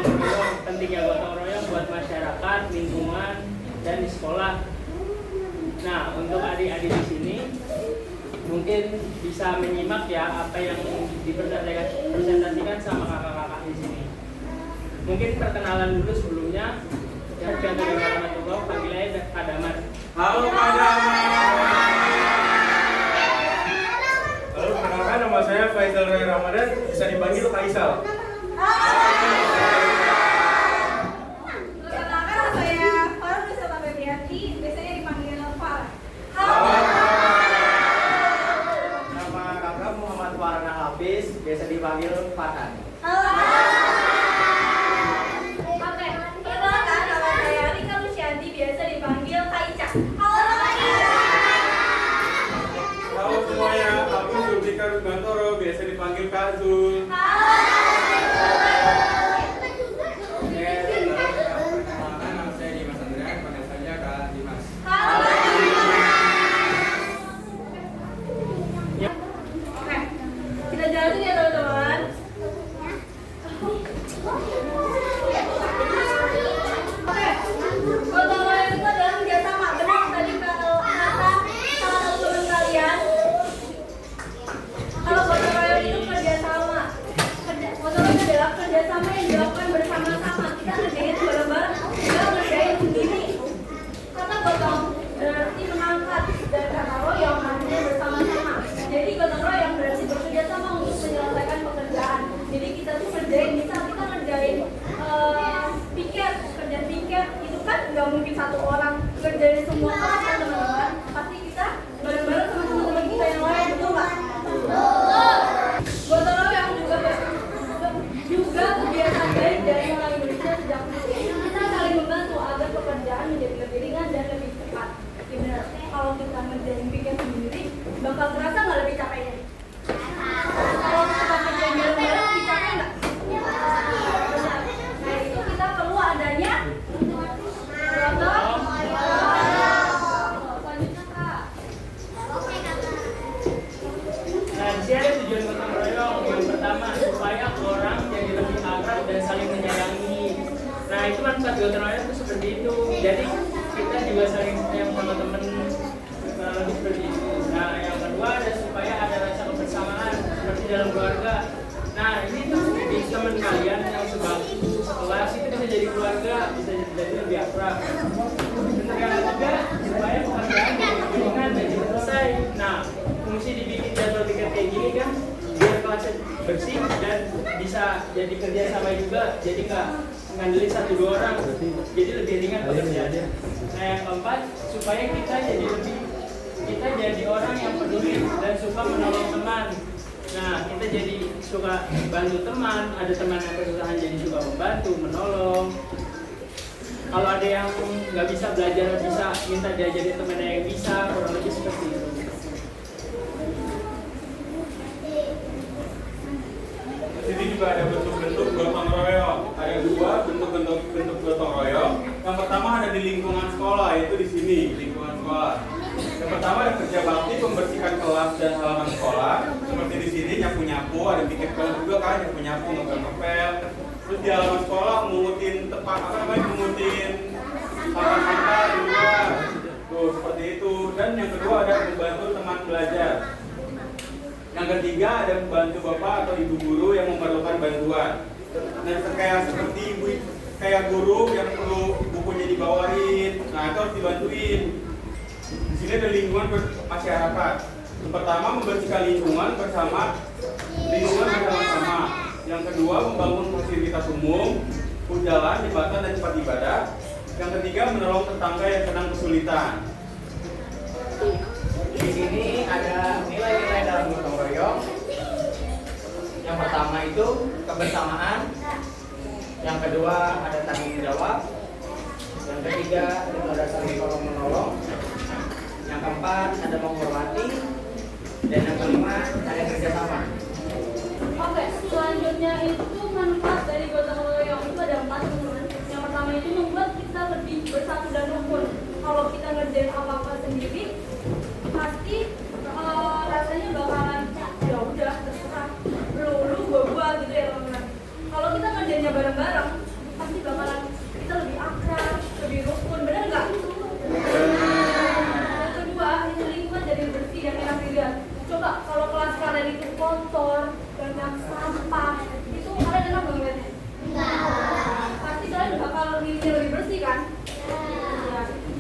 menyinggung pentingnya gotong royong buat masyarakat, lingkungan, dan di sekolah. Nah, untuk adik-adik di sini mungkin bisa menyimak ya apa yang dipresentasikan sama kakak-kakak di sini. Mungkin perkenalan dulu sebelumnya. Ya, Assalamualaikum warahmatullahi wabarakatuh. Panggil aja Kak Damar. Halo Kak Damar. Halo, perkenalkan nama saya Faisal Ray Ramadan, bisa dipanggil Faisal. Perkenalkan saya Farah Nusata Febrianti, biasanya dipanggil Farah. Nama kakak Muhammad Farana Hafiz, biasa dipanggil Farhan. Oke, perkenalkan nama saya Rika Lucianti, biasa dipanggil Kak Ica. Halo semuanya, aku Zulfikar Rugantoro, biasa dipanggil Kak Zul. Perkenalkan nama saya Dimas Andrian, panggil saja Kak Dimas. Oke, kita jalan ya teman-teman. Oke, gotong royong itu adalah kerjasama. Benar tadi kalau kata salah satu teman kalian. Kalau gotong royong itu kerjasama. Gotong royong adalah kerjasama yang dilakukan bersama-sama. Kita ngerjain bareng-bareng, nggak ngerjain sendiri. Kata gotong berarti mengangkat, dan kata royong artinya bersama-sama. Jadi gotong royong berarti bekerja sama untuk menyelesaikan pekerjaan. Jadi kita tuh kerjain, misal kita ngerjain piket, kerjaan piket itu kan nggak mungkin satu orang kerjain semua kan teman-teman. Pasti kita bareng-bareng sama teman-teman kita yang lain, betul nggak? Gotong royong juga kebiasaan baik dari orang Indonesia sejak dulu. Kita saling membantu agar pekerjaan menjadi lebih ringan dan lebih cepat. Benar, kalau kita ngerjain piket sendiri, bakal terasa nggak lebih capeknya? Kalau kita kerjain bareng-bareng, lebih capek nggak? Benar. Nah itu kita perlu adanya gotong royong. Selanjutnya Kak. Nah, di sini ada tujuan gotong royong. Yang pertama, supaya orang jadi lebih akrab dan saling menyayangi. Nah, itu manfaat gotong royong itu seperti itu. Jadi kita juga saling sayang sama teman, lebih seperti itu. Nah, yang kedua ada supaya ada rasa kebersamaan seperti dalam keluarga. Nah, ini tuh di teman kalian yang sekelas itu bisa jadi keluarga, bisa jadi lebih akrab. Dan yang ketiga, supaya pekerjaan jadi lebih ringan dan cepat selesai. Nah, fungsi dibikin jadwal tiket kayak gini kan biar kelasnya bersih dan bisa jadi kerja sama juga, jadi nggak ngandelin 1-2 orang, jadi lebih ringan pekerjaannya. Nah, yang keempat, supaya kita jadi orang yang peduli dan suka menolong teman. Nah, kita jadi suka bantu teman, ada teman yang kesusahan jadi suka membantu, menolong. Kalau ada yang nggak bisa belajar, bisa minta diajarin temennya yang bisa, kurang lebih seperti itu. Di sini juga ada bentuk-bentuk gotong royong. Ada dua bentuk gotong royong. Yang pertama ada di lingkungan sekolah, yaitu di sini lingkungan sekolah. Yang pertama ada kerja bakti membersihkan kelas dan halaman sekolah. Seperti di sini nyapu-nyapu, ada bikin kelas juga kan nyapu-nyapu, ngepel-ngepel. Terus di halaman sekolah mengutin mengutin sampah-sampah di luar. Tuh seperti itu. Dan yang kedua ada membantu teman belajar. Yang ketiga ada membantu bapak atau ibu guru yang memerlukan bantuan. Dan kayak guru yang perlu bukunya dibawain, nah itu harus dibantuin. Di sini ada lingkungan masyarakat. Yang pertama membersihkan lingkungan bersama-sama. Yang kedua membangun fasilitas umum, jalan, jembatan dan tempat ibadah. Yang ketiga menolong tetangga yang sedang kesulitan. Di sini ada nilai-nilai dalam gotong royong. Yang pertama itu kebersamaan. Yang kedua ada tanggung jawab. Yang ketiga ada saling tolong menolong. Yang keempat ada menghormati. Dan yang kelima ada kerjasama. Oke, selanjutnya itu manfaat dari gotong royong itu ada 4 teman. Yang pertama itu membuat kita lebih bersatu dan rukun. Kalau kita ngerjain apa-apa sendiri, pasti rasanya bakalan ya udah terserah lu gua gitu ya teman-teman. Kalau kita ngerjainnya bareng-bareng, pemilinya lebih bersih kan?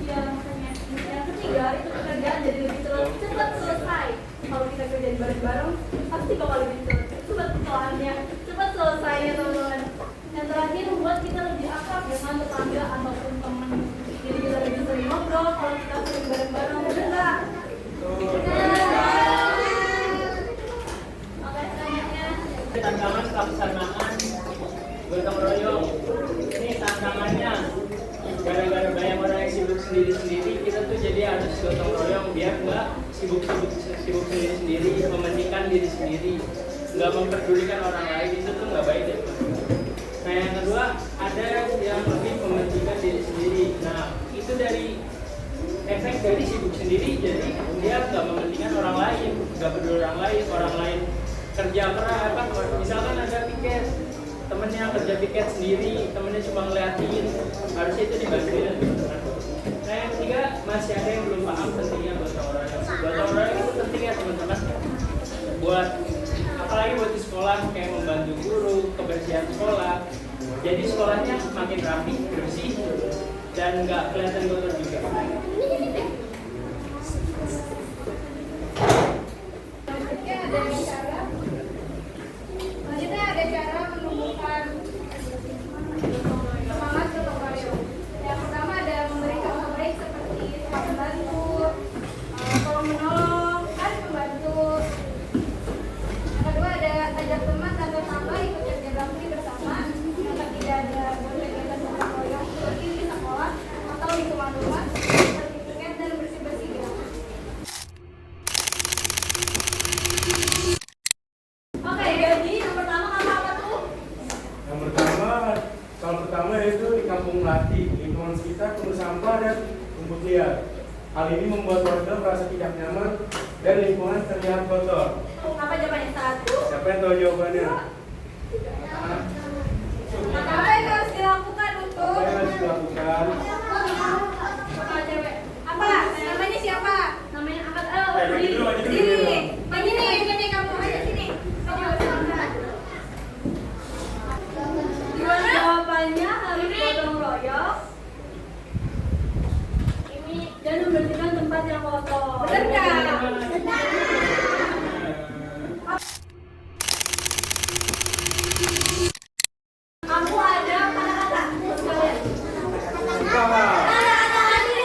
Ya, makanya. Yang ketiga itu pekerjaan jadi lebih cepat selesai. Kalau kita kerjain bareng-bareng, pasti bakal lebih cepat kesalahannya, cepat selesainya teman-teman. Yang terakhir membuat kita lebih akrab dengan tetangga ataupun teman. Jadi kita lebih sering ngobrol kalau kita sering bareng-bareng, bener nggak? Oke, selanjutnya. Tantangan pelaksanaan gotong royong. Ini tantangannya gara-gara banyak orang yang sibuk sendiri-sendiri, kita tuh jadi harus gotong royong biar nggak sibuk sendiri-sendiri, mementingkan diri sendiri, nggak memperdulikan orang lain. Itu tuh nggak baik ya. Nah yang kedua, ada yang lebih mementingkan diri sendiri. Nah itu dari efek dari sibuk sendiri, jadi dia nggak mementingkan orang lain, nggak peduli orang lain kerja keras apa, misalkan ada piket, temennya kerja piket sendiri, temennya cuma ngeliatin, harusnya itu dibantuin. Nah yang ketiga, masih ada yang belum paham pentingnya gotong royong. Gotong royong itu penting ya teman-teman, buat apalagi buat di sekolah, kayak membantu guru, kebersihan sekolah. Jadi sekolahnya makin rapi, bersih, dan nggak kelihatan kotor juga. Selanjutnya ada cara menumbuhkan semangat gotong royong. Yang pertama ada memberi contoh baik seperti membantu, tolong menolong, kan membantu. Yang kedua ada ajak teman dan tetangga ikut kerja bakti bersama. Yang ketiga ada buat kegiatan gotong royong seperti di sekolah atau lingkungan rumah, seperti piket dan bersih-bersih di rumah. Oke, jadi yang pertama apa tuh? Yang pertama, kalau pertama itu di Kampung Melati, lingkungan sekitar penuh sampah dan rumput liar. Hal ini membuat warga merasa tidak nyaman dan lingkungan terlihat kotor. Apa jawabannya? Satu. Siapa yang tahu jawabannya? Apa yang harus dilakukan untuk? Apa yang harus dilakukan? Apa cewek? Apa? Namanya siapa? Namanya angkat maju dulu, maju dulu. Sini. Ini kamu aja sini. Gimana jawabannya? Harus gotong royong. Ini dan membersihkan tempat yang kotor. Benar nggak? Aku ada kata-kata buat kalian. Kata-kata ini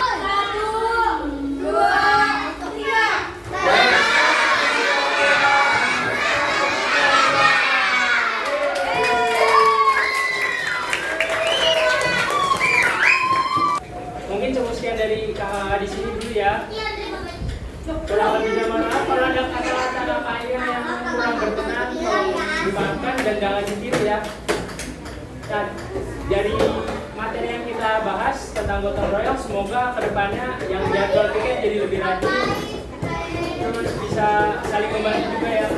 Satu, dua, tiga. Mungkin cukup sekian dari kakak di sini dulu ya. Kurang lebihnya mohon maaf kalau ada kata-kata kakaknya yang kurang berkenan, tolong dimaafkan dan jangan ditiru ya. Nah, dari materi yang kita bahas tentang gotong royong, semoga kedepannya yang jadwal piket jadi lebih rajin, terus bisa saling membantu juga ya.